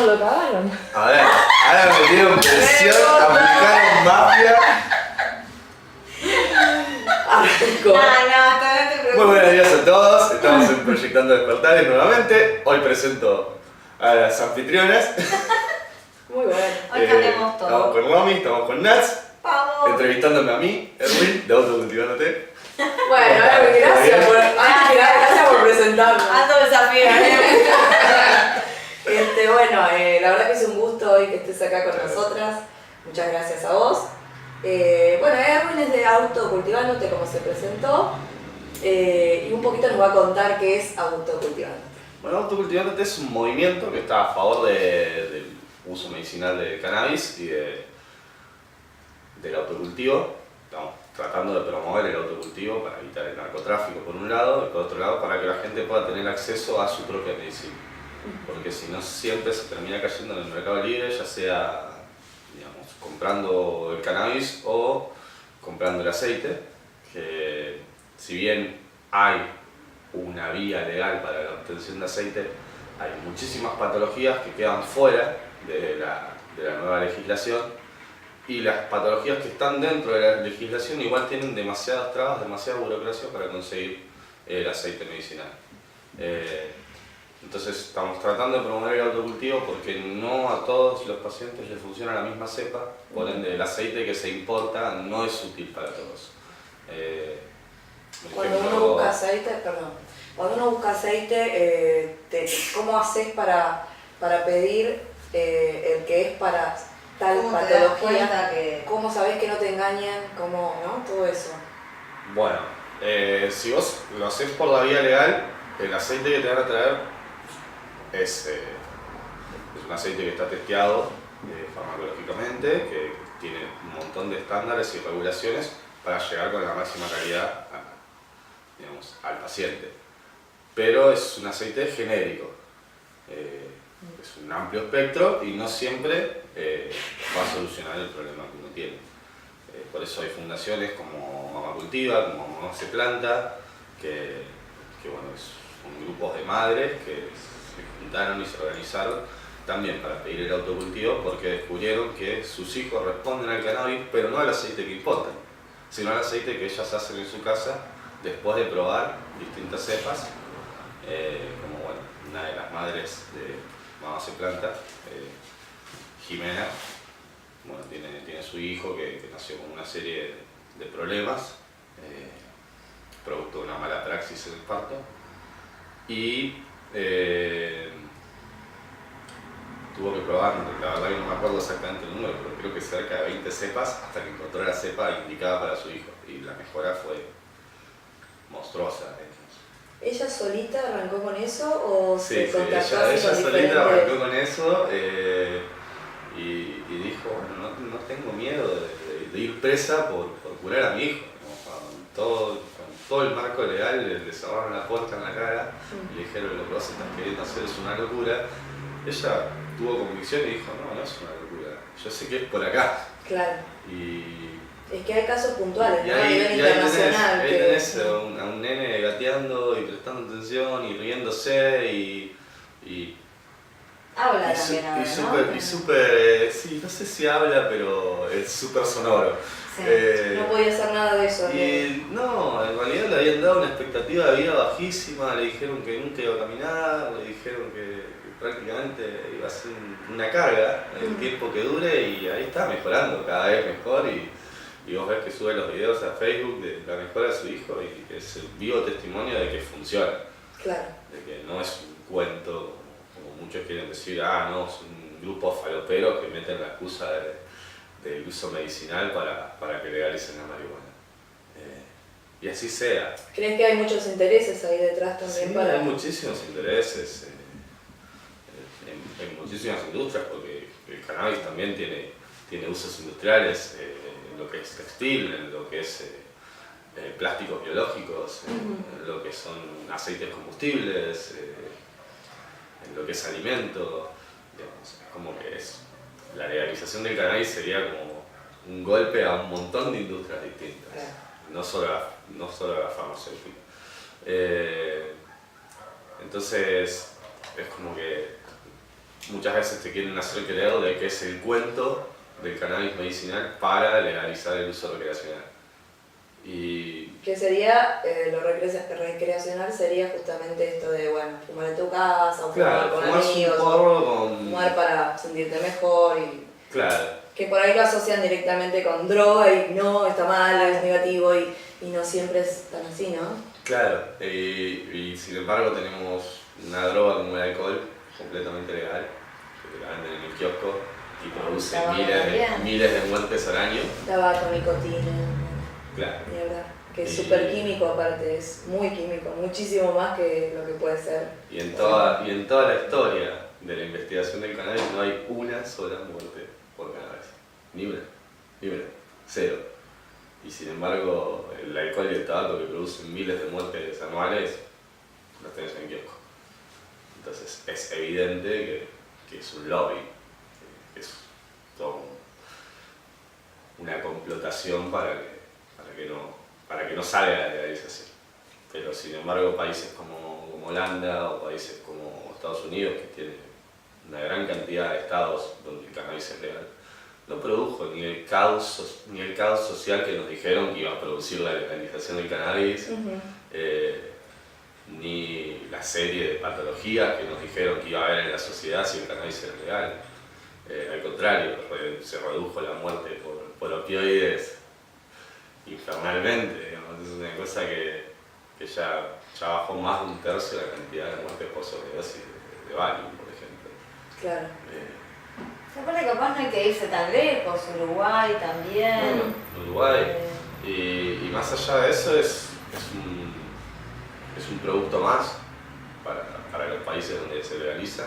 lo cagaron. A ver, ahora me metieron presión, aplicaron mafia. Arrancó. No, te preocupes. Muy buenos días a todos, estamos en Proyectando Despertares nuevamente. Hoy presento a las anfitrionas. Muy bueno. Hoy cambiamos todo. Estamos con Romy, estamos con Nats, Vamos. entrevistándome a mí, Erwin, de Autocultivándote. Bueno, gracias por presentarnos. Alto desafío, Bueno, la verdad que es un gusto hoy que estés acá con nosotras. Muchas gracias a vos. Bueno, Erwin es de Autocultivándote, como se presentó. Y un poquito nos va a contar qué es Autocultivándote. Bueno, Autocultivándote es un movimiento que está a favor del uso medicinal del cannabis y del autocultivo. Estamos tratando de promover el autocultivo para evitar el narcotráfico por un lado y por otro lado para que la gente pueda tener acceso a su propia medicina. Porque si no siempre se termina cayendo en el mercado libre, ya sea digamos, comprando el cannabis o comprando el aceite, que si bien hay una vía legal para la obtención de aceite, hay muchísimas patologías que quedan fuera de la nueva legislación y las patologías que están dentro de la legislación igual tienen demasiadas trabas, demasiada burocracia para conseguir el aceite medicinal. Entonces estamos tratando de promover el autocultivo porque no a todos los pacientes les funciona la misma cepa, por ende el aceite que se importa no es útil para todos. Cuando uno busca aceite, ¿cómo haces para pedir el que es para tal ¿Cómo te das patología? cuenta que- ¿Cómo sabés que no te engañan? ¿Cómo, no? Todo eso. Bueno, si vos lo haces por la vía legal, el aceite que te van a traer es un aceite que está testeado farmacológicamente, que tiene un montón de estándares y regulaciones para llegar con la máxima calidad digamos, al paciente. Pero es un aceite genérico, es un amplio espectro y no siempre va a solucionar el problema que uno tiene. Por eso hay fundaciones como Mamá Cultiva, como Mamá Se Planta, que bueno, son grupos de madres que se juntaron y se organizaron también para pedir el autocultivo porque descubrieron que sus hijos responden al cannabis, pero no al aceite que importan, sino al aceite que ellas hacen en su casa después de probar distintas cepas, como bueno, una de las madres de Mamá Se Planta, Jimena, bueno, tiene su hijo que nació con una serie de problemas, producto de una mala praxis en el parto, y tuvo que probar, la verdad que no me acuerdo exactamente el número, pero creo que cerca de 20 cepas hasta que encontró la cepa indicada para su hijo, y la mejora fue monstruosa. ¿Ella solita arrancó con eso o se contactó ella así con solita diferentes? arrancó con eso y dijo, bueno, no tengo miedo de ir presa por curar a mi hijo. Con todo el marco legal le cerraron la puerta en la cara y le dijeron, lo que vos estás queriendo hacer es una locura. Ella tuvo convicción y dijo, no es una locura, yo sé que es por acá. Claro. Y Es que hay casos puntuales, y ¿no? A nivel ahí internacional. tenés a un nene gateando y prestando atención y riéndose y Habla también ahora, ¿no? y súper, sí, no sé si habla, pero es súper sonoro. Sí. No podía hacer nada de eso. Y no, en realidad le habían dado una expectativa de vida bajísima, le dijeron que nunca iba a caminar, le dijeron que prácticamente iba a ser una carga el tiempo que dure y ahí está mejorando, cada vez mejor y vos ves que sube los videos a Facebook de la mejora de su hijo y es el vivo testimonio de que funciona, Claro. de que no es un cuento como muchos quieren decir, no, es un grupo falopero que meten la excusa del uso medicinal para que legalicen la marihuana. Y así sea. ¿Crees que hay muchos intereses ahí detrás también Sí, para...? hay muchísimos intereses en muchísimas industrias, porque el cannabis también tiene usos industriales en lo que es textil, en lo que es plásticos biológicos, en lo que son aceites combustibles, en lo que es alimento. Digamos, es como que la legalización del cannabis sería como un golpe a un montón de industrias distintas, Claro. no solo a la farmacéutica. Entonces es como que muchas veces te quieren hacer creer de que es el cuento del cannabis medicinal para legalizar el uso recreacional. Y Que sería, lo recreacional sería justamente esto de, bueno, fumar en tu casa, o fumar con amigos, fumar para sentirte mejor y... Claro. Que por ahí lo asocian directamente con droga y no, está mal, es negativo y no siempre es tan así, ¿no? Claro, y sin embargo tenemos una droga como el alcohol completamente legal, que te la venden en el kiosco y produce miles de muertes al año. Tabaco, nicotina, claro. Ni hablar. Que es súper químico aparte, es muy químico, muchísimo más que lo que puede ser. Y en toda la historia de la investigación del cannabis no hay una sola muerte por cannabis. Ni una. Cero. Y sin embargo, el alcohol y el tabaco que producen miles de muertes anuales, los tenés en el kiosco. Entonces es evidente que es un lobby, que es todo una complotación para que no salga la legalización. Pero sin embargo, países como Holanda o países como Estados Unidos, que tienen una gran cantidad de estados donde el cannabis es legal, no produjo ni el caos social que nos dijeron que iba a producir la legalización del cannabis, ni la serie de patologías que nos dijeron que iba a haber en la sociedad si el cannabis era legal. Al contrario, se redujo la muerte por opioides infernalmente, digamos. Es una cosa que ya bajó más de un tercio la cantidad de muertes por sobredosis de Valium, por ejemplo. Claro. Aparte capaz no hay que irse tan lejos, Uruguay también. Bueno, Uruguay. Y más allá de eso es un producto más para los países donde se legaliza.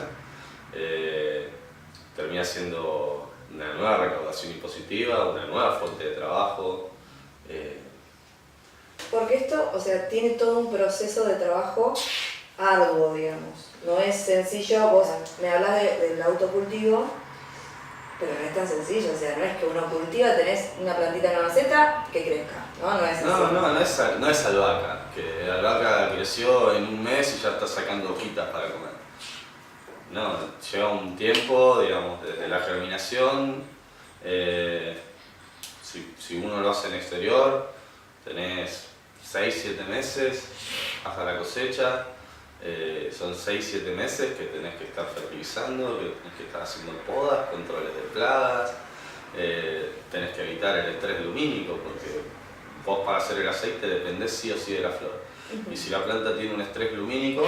Termina siendo una nueva recaudación impositiva, una nueva fuente de trabajo. Porque esto, o sea, tiene todo un proceso de trabajo arduo, digamos. No es sencillo, vos me hablas del autocultivo, pero no es tan sencillo, o sea, no es que uno cultiva, tenés una plantita en una maceta que crezca, ¿no? No es así. No es albahaca, que la albahaca creció en un mes y ya está sacando hojitas para comer. No, lleva un tiempo, digamos, desde la germinación. Si uno lo hace en exterior, tenés 6-7 meses hasta la cosecha. Son 6-7 meses que tenés que estar fertilizando, que tenés que estar haciendo podas, controles de plagas, tenés que evitar el estrés lumínico, porque vos para hacer el aceite dependés sí o sí de la flor. Y si la planta tiene un estrés lumínico,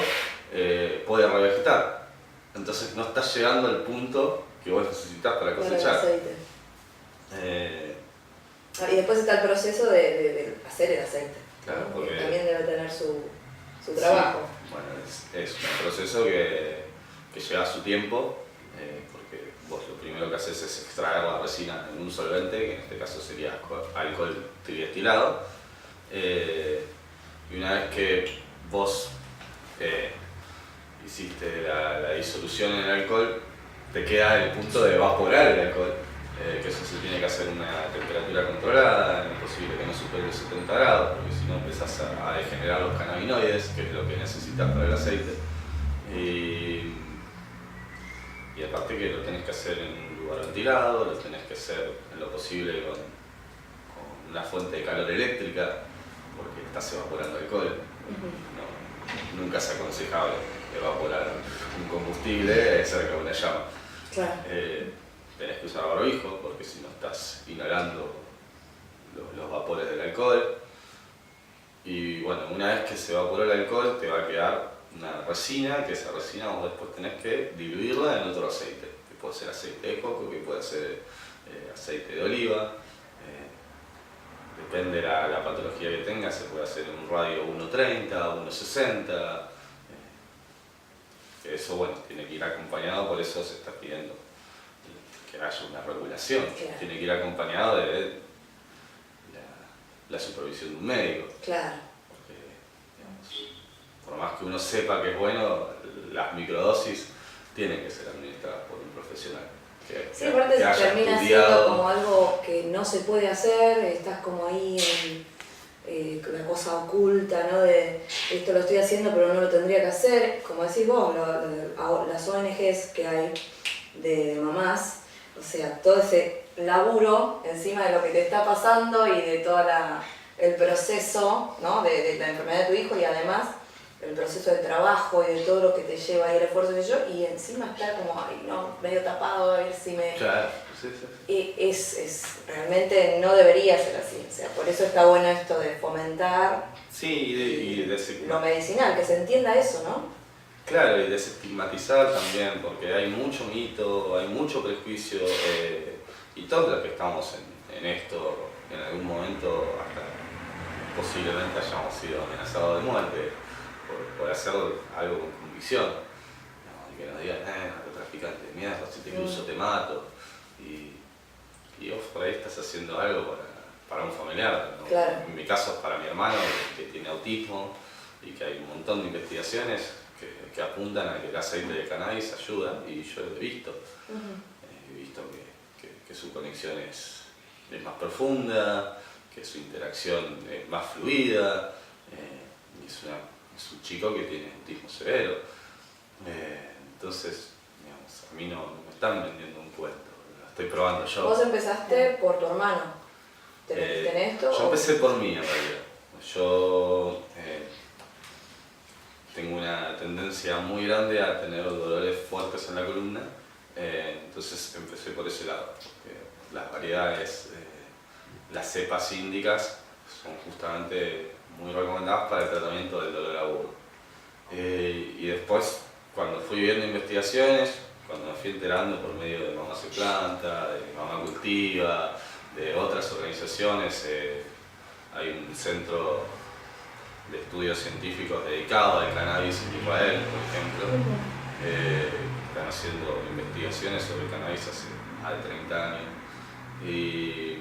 puede revegetar. Entonces no estás llegando al punto que vos necesitas para cosechar. Para el aceite. Y después está el proceso de hacer el aceite. Claro, ¿no? porque Que también debe tener su trabajo. Sí, bueno, es un proceso que lleva su tiempo, porque vos lo primero que haces es extraer la resina en un solvente, que en este caso sería alcohol tridestilado, y una vez que vos hiciste la disolución en el alcohol, te queda el punto de evaporar el alcohol, que eso se tiene que hacer a una temperatura controlada, es posible que no supere los 70 grados, porque si no empezás a degenerar los cannabinoides, que es lo que necesitas para el aceite. Y aparte que lo tenés que hacer en un lugar ventilado, lo tenés que hacer en lo posible con una fuente de calor eléctrica, porque estás evaporando alcohol. Nunca es aconsejable evaporar un combustible cerca de una llama. Claro. Tenés que usar barbijo, porque si no estás inhalando los vapores del alcohol. Y bueno, una vez que se evaporó el alcohol, te va a quedar una resina, que esa resina vos después tenés que diluirla en otro aceite, que puede ser aceite de coco, que puede ser aceite de oliva. Depende de la patología que tenga, se puede hacer en un radio 1.30, 1.60. Eso, bueno, tiene que ir acompañado, por eso se está pidiendo que haya una regulación. Claro. Tiene que ir acompañado de la supervisión de un médico. Claro. Porque, digamos, por más que uno sepa que es bueno, las microdosis tienen que ser administradas por un profesional. Sí, aparte se termina siendo como algo que no se puede hacer, estás como ahí en la cosa oculta, ¿no? De esto lo estoy haciendo pero no lo tendría que hacer. Como decís vos, las ONGs que hay de mamás, o sea, todo ese laburo encima de lo que te está pasando y de todo el proceso, ¿no? de la enfermedad de tu hijo y además el proceso de trabajo y de todo lo que te lleva ahí el esfuerzo de yo y encima estar como, ay no, medio tapado a ver si me... Claro, sí. Y realmente no debería ser así, o sea, por eso está bueno esto de fomentar Sí, y lo medicinal, que se entienda eso, ¿no? claro, y desestigmatizar también, porque hay mucho mito, hay mucho prejuicio, y todos los que estamos en esto, en algún momento hasta posiblemente hayamos sido amenazados de muerte por hacer algo con convicción. ¿No? Y que nos digan, narcotraficante de mierda, si te cruzo te mato. Y vos por ahí estás haciendo algo para un familiar, ¿no? Claro. En mi caso es para mi hermano que tiene autismo y que hay un montón de investigaciones que apuntan a que el aceite de cannabis ayuda y yo lo he visto. He visto que su conexión es más profunda, que su interacción es más fluida, y es un chico que tiene autismo severo. Entonces, digamos, a mí no me están vendiendo un cuento, lo estoy probando yo. Vos empezaste por tu hermano, ¿te metiste en esto? Yo empecé por mí en realidad. Yo tengo una tendencia muy grande a tener dolores fuertes en la columna, entonces empecé por ese lado. Las variedades, las cepas índicas son justamente muy recomendadas para el tratamiento del dolor agudo. Y después, cuando fui viendo investigaciones, cuando me fui enterando por medio de Mamá se planta, de Mamá cultiva, de otras organizaciones, hay un centro de estudios científicos dedicado al cannabis en Israel, por ejemplo, están haciendo investigaciones sobre cannabis hace más de 30 años. Y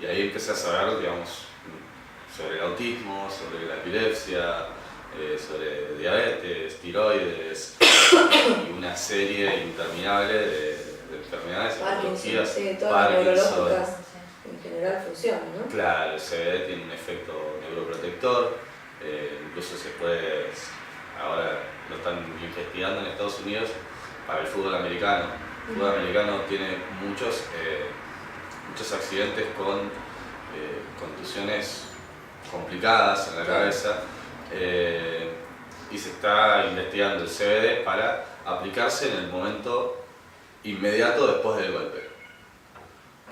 ahí empecé a saber, digamos, sobre el autismo, sobre la epilepsia, sobre diabetes, tiroides y una serie interminable de enfermedades Parkinson, sí, todas las neurológicas en general funcionan, ¿no? Claro, el CBD tiene un efecto neuroprotector, incluso se puede, ahora lo están investigando en Estados Unidos para el fútbol americano. El fútbol americano tiene muchos accidentes con contusiones complicadas en la cabeza, y se está investigando el CBD para aplicarse en el momento inmediato después del golpe,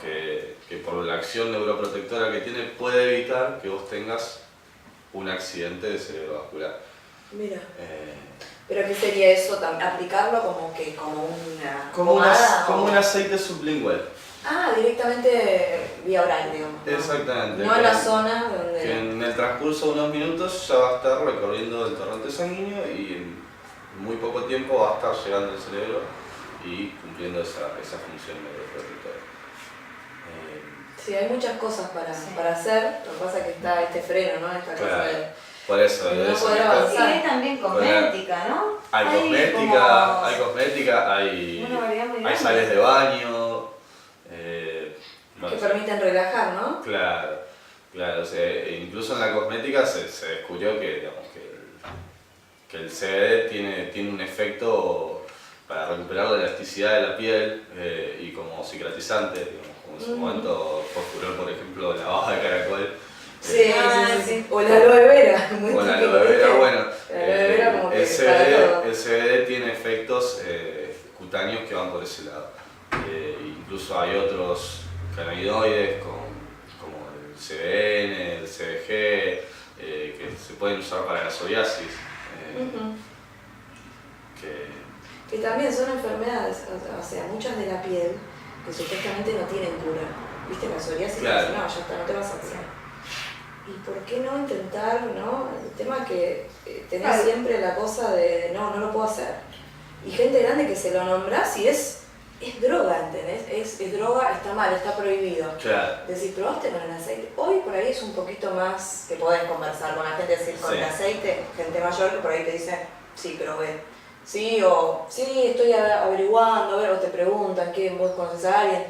que por la acción neuroprotectora que tiene puede evitar que vos tengas un accidente de cerebrovascular. Mira. ¿Pero qué sería eso? ¿Aplicarlo como que como una como un aceite sublingual. Ah, directamente vía oral, digamos. Exactamente. No en la zona donde... Que en el transcurso de unos minutos ya va a estar recorriendo el torrente sanguíneo y en muy poco tiempo va a estar llegando al cerebro y cumpliendo esa función neuroprotectora. Sí, hay muchas cosas para hacer, lo que pasa es que está este freno, ¿no? Esta cosa de... Por eso, no poder avanzar. Sí, hay también cosmética, ¿no? Hay cosmética, hay sales de baño. Que permiten relajar, ¿no? Claro. O sea, incluso en la cosmética se descubrió que, digamos, que el CBD tiene un efecto para recuperar la elasticidad de la piel y como cicatrizante, digamos, como en su momento postuló, por ejemplo, la hoja de caracol. Sí. O la aloe vera. O la aloe vera, bueno. La aloe vera como que el CBD tiene efectos cutáneos que van por ese lado. Incluso hay otros cannabinoides como el CBN, el CBG, que se pueden usar para la psoriasis. Que también son enfermedades, o sea, muchas de la piel que supuestamente no tienen cura. ¿Viste? La psoriasis, claro. No, ya está, no te vas a curar. ¿Y por qué no intentar, no? El tema que tenés siempre la cosa de no lo puedo hacer. Y gente grande que se lo nombras y es droga, ¿entendés? Es droga, está mal, está prohibido. Claro. Decir, ¿probaste con el aceite? Hoy por ahí es un poquito más que podés conversar con la gente, decir, con el aceite, gente mayor que por ahí te dice, sí, probé. Sí, o sí, estoy averiguando, a ver, o te preguntan, ¿qué? ¿Vos conoces a alguien?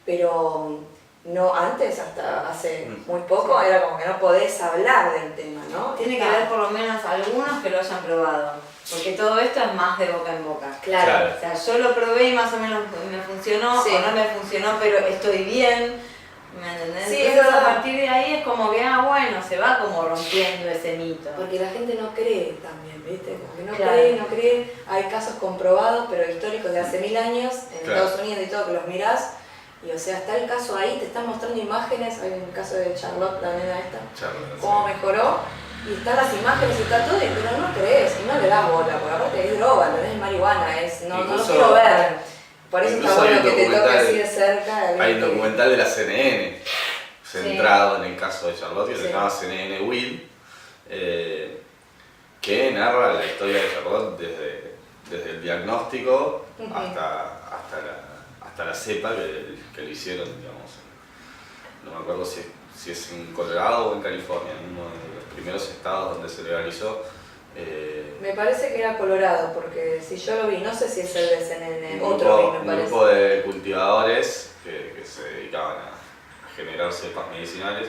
Pero no antes, hasta hace muy poco, era como que no podés hablar del tema, ¿no? Tiene que haber por lo menos algunos que lo hayan probado, porque todo esto es más de boca en boca. Claro. O sea, yo lo probé y más o menos me funcionó, Sí. o no me funcionó, pero estoy bien, ¿me entendés? Sí, Entonces es verdad. a partir de ahí es como que, bueno, se va como rompiendo ese mito. Porque la gente no cree también, ¿viste? Como que no Claro. no cree. Hay casos comprobados, pero históricos de hace 1000 años, en Claro. Estados Unidos y todo, que los mirás. Y o sea, está el caso ahí, te están mostrando imágenes. Hay un caso de Charlotte, la nena esta, Charlotte, cómo mejoró. Y están las imágenes y está todo, pero no crees y no le das bola, porque aparte es droga, no es marihuana, no lo Incluso- quiero ver. Por eso está incluso hay bueno un que te toque documental- así de cerca. alguien Hay un que- documental de la CNN centrado en el caso de Charlotte que Sí. se llama CNN Will, que narra la historia de Charlotte desde el diagnóstico Ujú. hasta la cepa que le hicieron, digamos. No me acuerdo si es en Colorado o en California, en uno de los primeros estados donde se legalizó. Me parece que era Colorado, porque si yo lo vi, no sé si es el de CNN, un otro vi, grupo, me un parece. grupo de cultivadores que se dedicaban a generar cepas medicinales.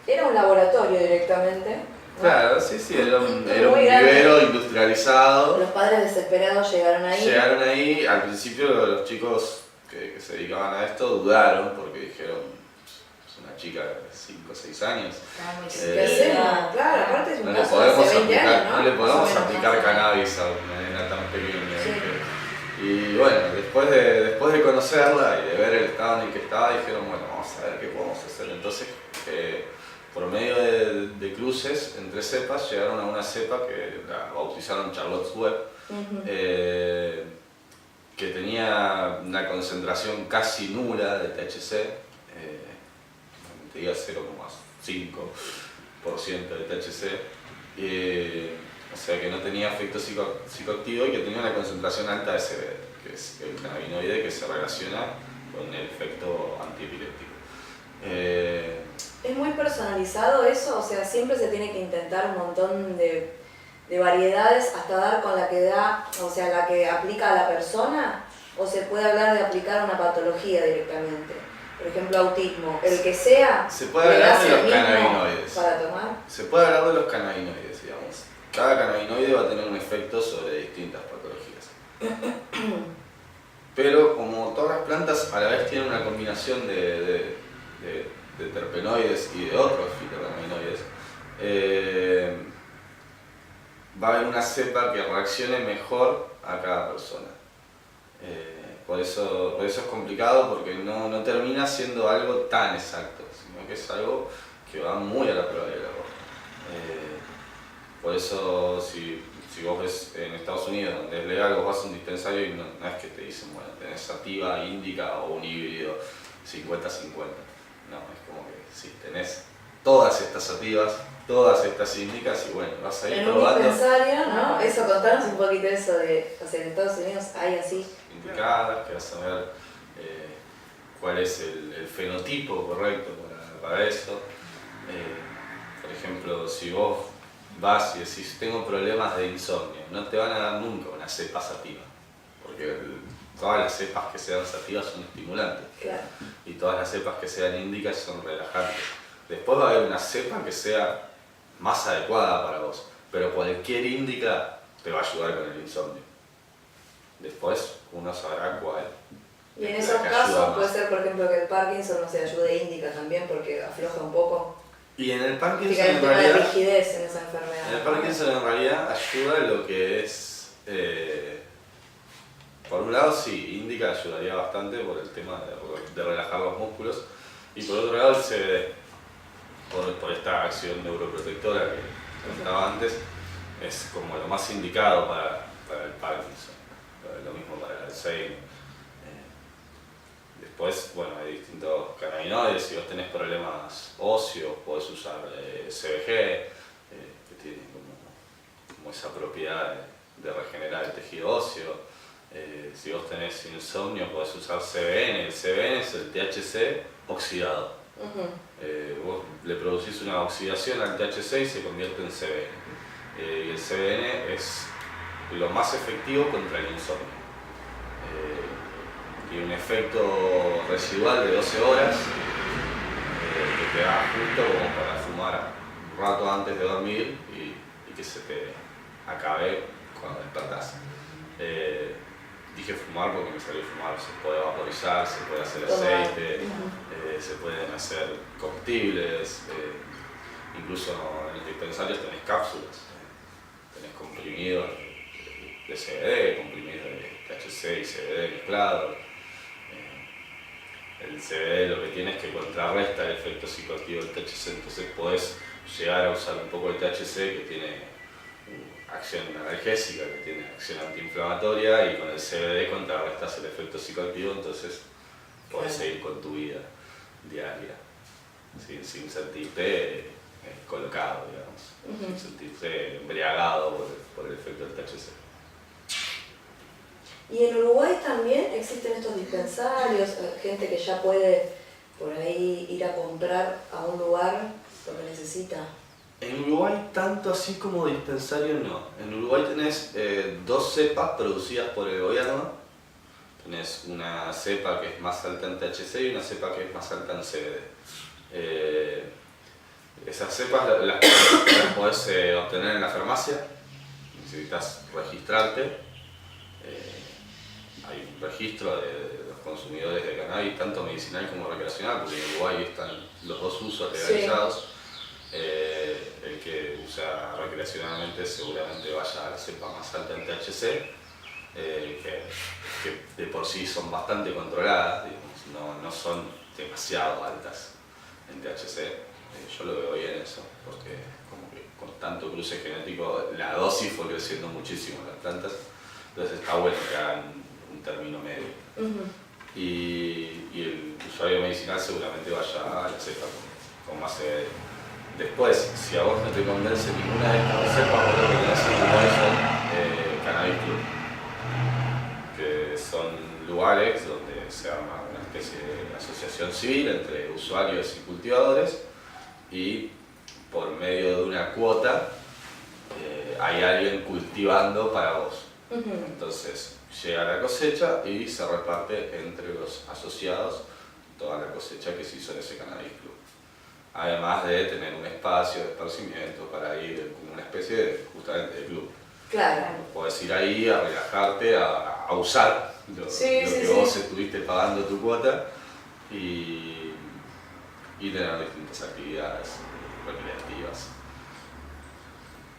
Era un laboratorio directamente. ¿no? Claro, sí, era un Muy grande. vivero industrializado. Los padres desesperados llegaron ahí. Llegaron ahí, al principio los chicos que se dedicaban a esto dudaron porque dijeron, es una chica de 5 o 6 años. Está muy ¿Qué hacemos? Claro, aparte es un No le caso de podemos hace 20 aplicar, años, ¿no? no le Más o podemos menos, aplicar más o menos. cannabis a una nena tan pequeña. Sí. Y bueno, después de conocerla y de ver el estado en el que estaba, dijeron, bueno, vamos a ver qué podemos hacer. Entonces, por medio de cruces entre cepas, llegaron a una cepa que la bautizaron Charlotte's Web, Ujú. que tenía una concentración casi nula de THC, te diga 0,5% de THC, o sea que no tenía efecto psicoactivo y que tenía una concentración alta de CBD, que es el cannabinoide que se relaciona con el efecto antiepiléptico. Es muy personalizado eso, o sea, siempre se tiene que intentar un montón de variedades hasta dar con la que da, o sea, la que aplica a la persona, o se puede hablar de aplicar una patología directamente. Por ejemplo, autismo, el que sea, Se puede le hablar das de el los mismo cannabinoides. para tomar. Se puede hablar de los cannabinoides, digamos. Cada cannabinoide va a tener un efecto sobre distintas patologías. Pero como todas las plantas a la vez tienen una combinación de terpenoides y de otros fitocannabinoides, va a haber una cepa que reaccione mejor a cada persona. Por eso es complicado, porque no termina siendo algo tan exacto, sino que es algo que va muy a la prueba del error. Por eso si vos ves en Estados Unidos, donde es legal, vos vas a un dispensario y no es que te dicen, bueno, tenés sativa, índica o un híbrido 50-50. No, es como que sí, tenés todas estas sativas, todas estas índicas y bueno, vas a ir En un probando. dispensario, ¿no? Eso, contanos un poquito eso de, o sea, en Estados Unidos hay así. Indicadas, que vas a ver cuál es el fenotipo correcto para eso. Por ejemplo, si vos vas y decís, tengo problemas de insomnio, no te van a dar nunca una cepa sativa, porque todas las cepas que sean sativas son estimulantes Claro. y todas las cepas que sean índicas son relajantes. Después va a haber una cepa que sea más adecuada para vos, pero cualquier índica te va a ayudar con el insomnio. Después uno sabrá cuál. Y en es esos la que ayuda casos más. puede ser, por ejemplo, que el Parkinson no se ayude índica también porque afloja un poco. Y en el Parkinson Fíjate el en tema de realidad, rigidez en esa enfermedad. en el Parkinson en realidad ayuda lo que es, por un lado sí, indica ayudaría bastante por el tema de relajar los músculos, y por otro lado el CBD, por esta acción neuroprotectora que contaba antes, es como lo más indicado para el Parkinson, lo mismo para el Alzheimer. Después, bueno, hay distintos cannabinoides. Si vos tenés problemas óseos, podés usar CBG, que tiene como esa propiedad de regenerar el tejido óseo. Si vos tenés insomnio, podés usar CBN. El CBN es el THC oxidado. Ujú. Vos le producís una oxidación al THC y se convierte en CBN. Y el CBN es lo más efectivo contra el insomnio. y un efecto residual de 12 horas que te da justo como para fumar un rato antes de dormir y que se te acabe cuando despertás. Dije fumar porque me salió fumar, se puede vaporizar, se puede hacer aceite, se pueden hacer comestibles, incluso en los dispensarios tenés cápsulas, tenés comprimidos de CBD, comprimidos de THC y CBD mezclados. El CBD lo que tiene es que contrarresta el efecto psicoactivo del THC, entonces podés llegar a usar un poco de THC que tiene acción analgésica, que tiene acción antiinflamatoria, y con el CBD contrarrestas el efecto psicoactivo, entonces podés seguir con tu vida diaria sin sentirte colocado, digamos, sin sentirte embriagado por el efecto del THC. Y en Uruguay también existen estos dispensarios, gente que ya puede por ahí ir a comprar a un lugar lo que necesita. En Uruguay tanto así como dispensario no. En Uruguay tenés 2 cepas producidas por el gobierno. Tenés una cepa que es más alta en THC y una cepa que es más alta en CBD. Esas cepas las podés obtener en la farmacia. Necesitas registrarte. Hay un registro de los consumidores de cannabis, tanto medicinal como recreacional, porque en Uruguay están los 2 usos legalizados. Sí. El que usa recreacionalmente seguramente vaya a la cepa más alta en THC, que de por sí son bastante controladas, digamos, no son demasiado altas en THC. Yo lo veo bien eso, porque como que con tanto cruce genético la dosis fue creciendo muchísimo en las plantas, entonces está bueno que hagan un término medio. Y el usuario medicinal seguramente vaya a la cepa con más CBD. Después, si a vos no te convence ninguna de estas cepas, vos lo que tenés en Uruguay son Cannabis Club, que son lugares donde se arma una especie de asociación civil entre usuarios y cultivadores, y por medio de una cuota hay alguien cultivando para vos. Entonces llega la cosecha y se reparte entre los asociados toda la cosecha que se hizo en ese Cannabis Club. Además de tener un espacio de esparcimiento para ir como una especie de, justamente, de club. Claro. Podés ir ahí a relajarte, a usar lo que vos estuviste pagando tu cuota y tener distintas actividades recreativas.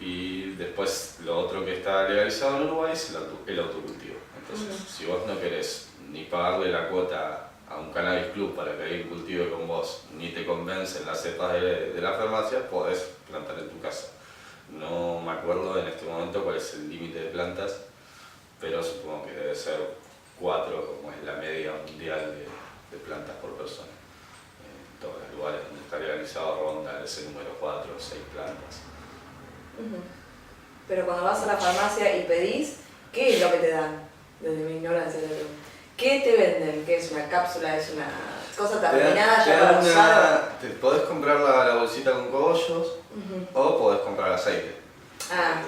Y después lo otro que está legalizado en Uruguay es el autocultivo. Entonces, si vos no querés ni pagarle la cuota a un Cannabis Club para que alguien cultive con vos, ni te convencen las cepas de la farmacia, podés plantar en tu casa. No me acuerdo en este momento cuál es el límite de plantas, pero supongo que debe ser 4, como es la media mundial de plantas por persona. En todos los lugares donde está legalizado ronda ese número 4 o 6 plantas. Pero cuando vas a la farmacia y pedís, ¿qué es lo que te dan? Desde mi ignorancia te pregunto. ¿Qué te venden? ¿Qué es una cápsula? ¿Es una cosa terminada ya para usar? Te podés comprar la bolsita con cogollos o podés comprar aceite.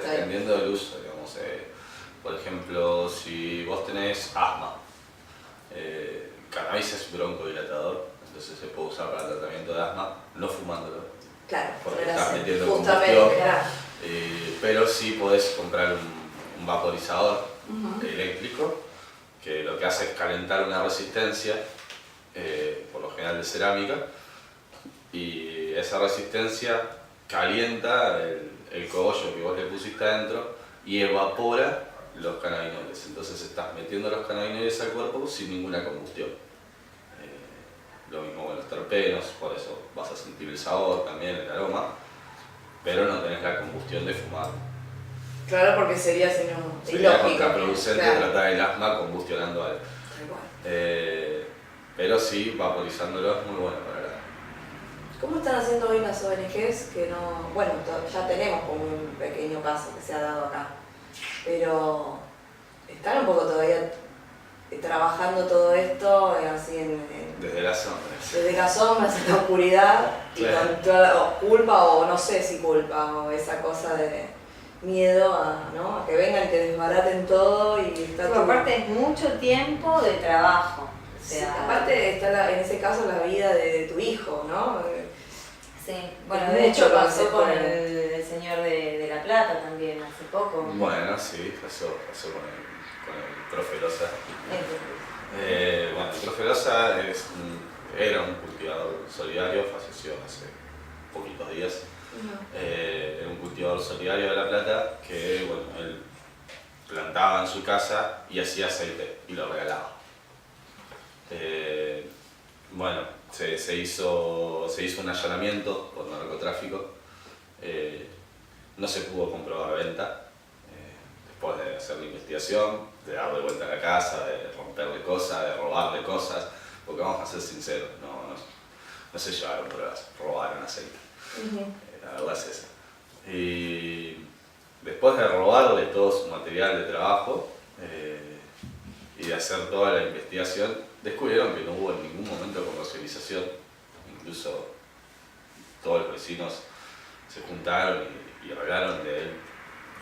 Dependiendo del uso, digamos. Por ejemplo, si vos tenés asma, cannabis es broncodilatador, entonces se puede usar para el tratamiento de asma, no fumándolo. Claro, porque estás metiendo combustión. Pero sí podés comprar un vaporizador eléctrico, que lo que hace es calentar una resistencia, por lo general de cerámica, y esa resistencia calienta el cogollo que vos le pusiste adentro y evapora los cannabinoides. Entonces estás metiendo los cannabinoides al cuerpo sin ninguna combustión. Lo mismo con los terpenos, por eso vas a sentir el sabor también, el aroma, pero no tenés la combustión de fumar. Claro, porque sería contraproducente tratar el asma combustionando algo. Pero sí, vaporizándolo es muy bueno para el asma. ¿Cómo están haciendo hoy las ONGs que no... Bueno, ya tenemos como un pequeño paso que se ha dado acá, pero están un poco todavía trabajando todo esto así desde las sombras. Desde las sombras, en la oscuridad, claro. Y con toda culpa o no sé si culpa o esa cosa de miedo a que vengan y te desbaraten todo y está todo. Aparte es mucho tiempo de trabajo. Sí, aparte está en ese caso la vida de tu hijo, ¿no? Sí, bueno, de hecho pasó con el señor de La Plata también hace poco. Bueno, sí, pasó con el profe Loza. Bueno, el profe Loza era un cultivador solidario, falleció hace poquitos días. Era un cultivador solidario de La Plata que, bueno, él plantaba en su casa y hacía aceite y lo regalaba. Bueno, se hizo un allanamiento por narcotráfico, no se pudo comprobar venta, después de hacer la investigación, de darle vuelta a la casa, de romperle cosas, de robarle cosas, porque vamos a ser sinceros, no se llevaron pruebas, robaron aceite. La verdad es esa. Y después de robarle todo su material de trabajo y de hacer toda la investigación, descubrieron que no hubo en ningún momento comercialización. Incluso todos los vecinos se juntaron y hablaron de él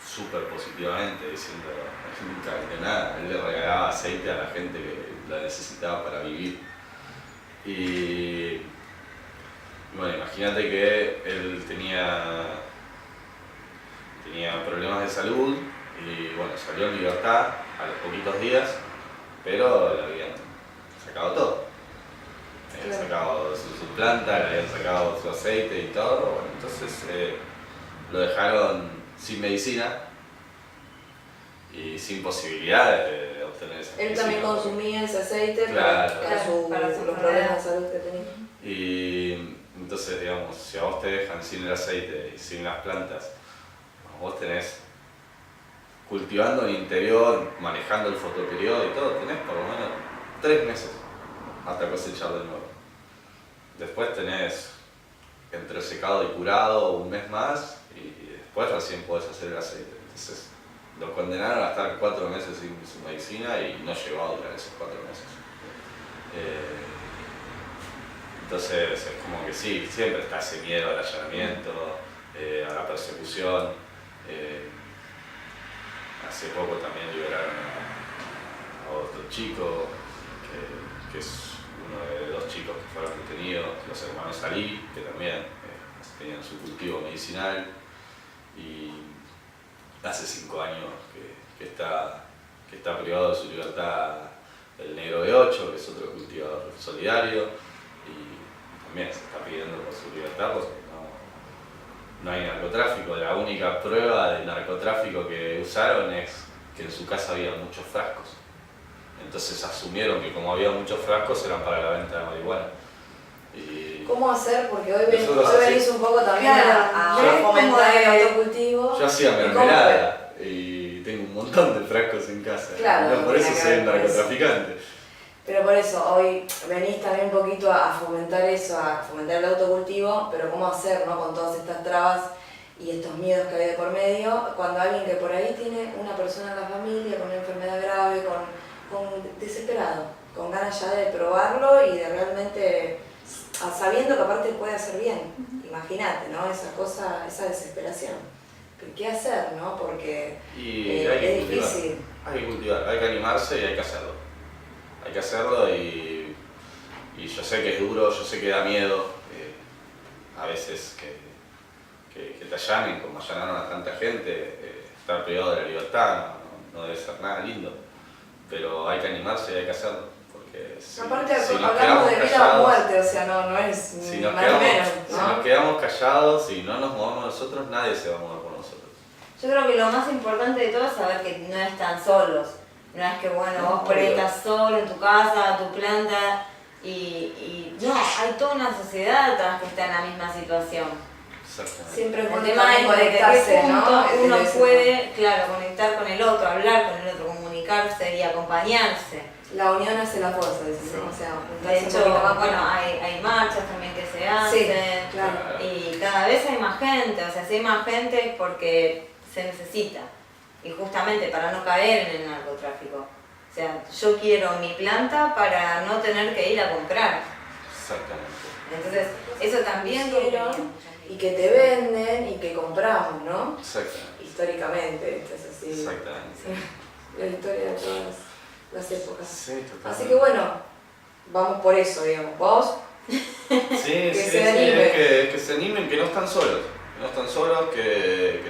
súper positivamente, diciendo nunca de nada. Él le regalaba aceite a la gente que la necesitaba para vivir. Y bueno, imagínate que él tenía problemas de salud y bueno, salió en libertad a los poquitos días, pero le habían sacado todo. Le habían sacado su planta, le habían sacado su aceite y todo. Bueno, entonces lo dejaron sin medicina y sin posibilidades de obtener esa medicina. Él también consumía ese aceite claro, para los problemas de salud que tenía. Y entonces, digamos, si a vos te dejan sin el aceite y sin las plantas, vos tenés cultivando en interior, manejando el fotoperiodo y todo, tenés por lo menos 3 meses hasta cosechar de nuevo. Después tenés entre secado y curado 1 mes más y después recién podés hacer el aceite. Entonces lo condenaron a estar 4 meses sin su medicina y no llegó a durar esos 4 meses. Entonces es como que sí, siempre está ese miedo al allanamiento, a la persecución. Hace poco también liberaron a otro chico, que es uno de 2 chicos que fueron detenidos, los hermanos Ali, que también tenían su cultivo medicinal. Y hace 5 años que está privado de su libertad el Negro de 8, que es otro cultivador solidario, y también se está pidiendo por su libertad porque no hay narcotráfico. La única prueba de narcotráfico que usaron es que en su casa había muchos frascos. Entonces asumieron que como había muchos frascos eran para la venta de marihuana. Y ¿cómo hacer? Porque hoy venís un poco también a Claro, fomentar el autocultivo. yo hacía mermelada y tengo un montón de frascos en casa. Claro, No, por eso tiene que soy ver con eso. narcotraficante. Pero por eso, hoy venís también un poquito a fomentar eso, a fomentar el autocultivo, pero cómo hacer, ¿no? Con todas estas trabas y estos miedos que hay de por medio, cuando alguien que por ahí tiene una persona en la familia con una enfermedad grave, con desesperado, con ganas ya de probarlo y de realmente, sabiendo que aparte puede hacer bien. Imagínate, ¿no? Esa cosa, esa desesperación. Pero ¿qué hacer, no? Porque es difícil. Hay que cultivar, hay que animarse y hay que hacerlo. Hay que hacerlo y yo sé que es duro, yo sé que da miedo a veces que te allanen, como allanaron a tanta gente, estar privado de la libertad no debe ser nada lindo, pero hay que animarse y hay que hacerlo, porque aparte si nos hablamos quedamos de vida o callados, muerte, o sea, no es si nos más o menos, si ¿no? nos quedamos callados y no nos movemos nosotros, nadie se va a mover por nosotros. Yo creo que lo más importante de todo es saber que no están solos. No es que, bueno, vos por ahí estás solo en tu casa, tu planta, y no, hay toda una sociedad atrás que está en la misma situación. Exactamente. Siempre es El bueno tema también es de qué conectarse, punto ¿no? uno Desde ese puede, claro, conectar con el otro, hablar con el otro, comunicarse y acompañarse. La unión hace la fuerza, decimos, o sea, De juntarse un hecho, poquito más bueno, para- hay marchas también que se hacen. Sí, claro. Y cada vez hay más gente, o sea, si hay más gente es porque se necesita. Y justamente para no caer en el narcotráfico. O sea, yo quiero mi planta para no tener que ir a comprar. Exactamente. Entonces, eso también Hicieron y que te venden y que compramos, ¿no? Exactamente. Históricamente, esto es así. Exactamente. Sí, la historia de todas las épocas. Sí, totalmente. Así que bueno, vamos por eso, digamos. ¿Vos? Sí, se animen. que se animen, que no están solos. Que no están solos, que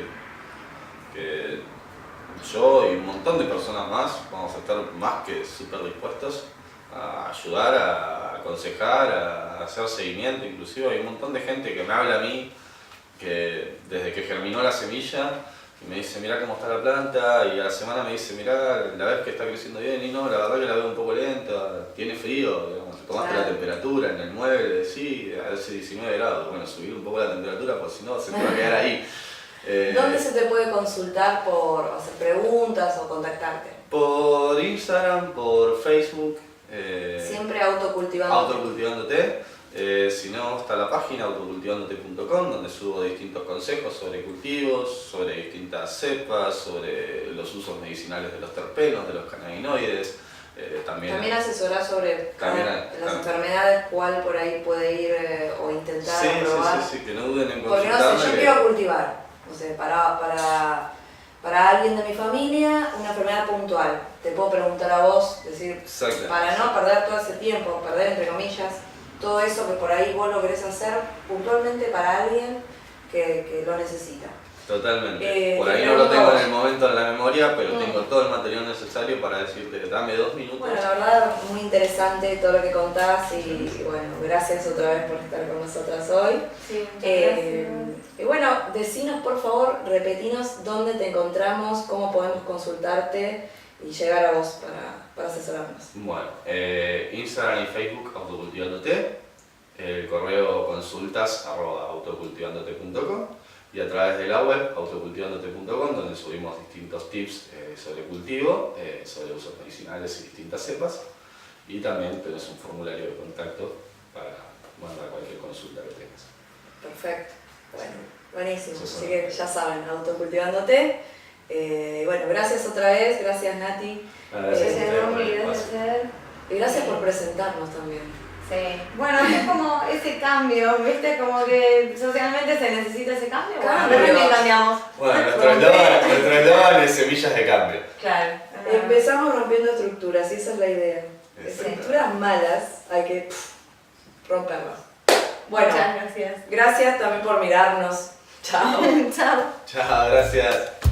yo y un montón de personas más vamos a estar más que súper dispuestos a ayudar, a aconsejar, a hacer seguimiento. Inclusive hay un montón de gente que me habla a mí que desde que germinó la semilla y me dice mirá cómo está la planta, y a la semana me dice mirá, la ves que está creciendo bien, y no, la verdad que la veo un poco lenta, tiene frío, digamos, tomaste la temperatura en el mueble, sí, hace 19 grados, bueno, subir un poco la temperatura porque si no se te va a quedar ahí. ¿Dónde se te puede consultar por hacer preguntas o contactarte? Por Instagram, por Facebook. Siempre autocultivando. Autocultivándote. Si no, está la página autocultivándote.com, donde subo distintos consejos sobre cultivos, sobre distintas cepas, sobre los usos medicinales de los terpenos, de los cannabinoides. También asesorás sobre las enfermedades, cuál por ahí puede ir o intentar probar. Sí, que no duden en Porque consultarme. no sé, yo quiero cultivar, no sé, para alguien de mi familia, una enfermedad puntual. Te puedo preguntar a vos, decir, para no perder todo ese tiempo, perder entre comillas, todo eso que por ahí vos lo querés hacer puntualmente para alguien que lo necesita. Totalmente. Por ahí no lo tengo en el momento en la memoria, pero tengo todo el material necesario para decirte, dame 2 minutos. Bueno, la verdad, muy interesante todo lo que contás y bueno, gracias otra vez por estar con nosotras hoy. Sí, muchas gracias. Y bueno, decinos por favor, repetinos dónde te encontramos, cómo podemos consultarte y llegar a vos para asesorarnos. Bueno, Instagram y Facebook autocultivándote, el correo consultas@autocultivándote.com y a través de la web autocultivándote.com, donde subimos distintos tips sobre cultivo, sobre usos medicinales y distintas cepas, y también tenés un formulario de contacto para mandar cualquier consulta que tengas. Perfecto, bueno, buenísimo, así que ya saben, autocultivándote. Bueno, gracias otra vez, gracias Nati. Gracias Y gracias por presentarnos también. Sí. Bueno, es como ese cambio, ¿viste? Como que socialmente se necesita ese cambio. Cambio. Bueno, también cambiamos. Bueno, nuestro eslogan es semillas de cambio. Claro. Empezamos rompiendo estructuras y esa es la idea. Exacto. Estructuras malas hay que romperlas. Bueno, Muchas gracias. gracias también por mirarnos. Chao. Chao. Chao, gracias.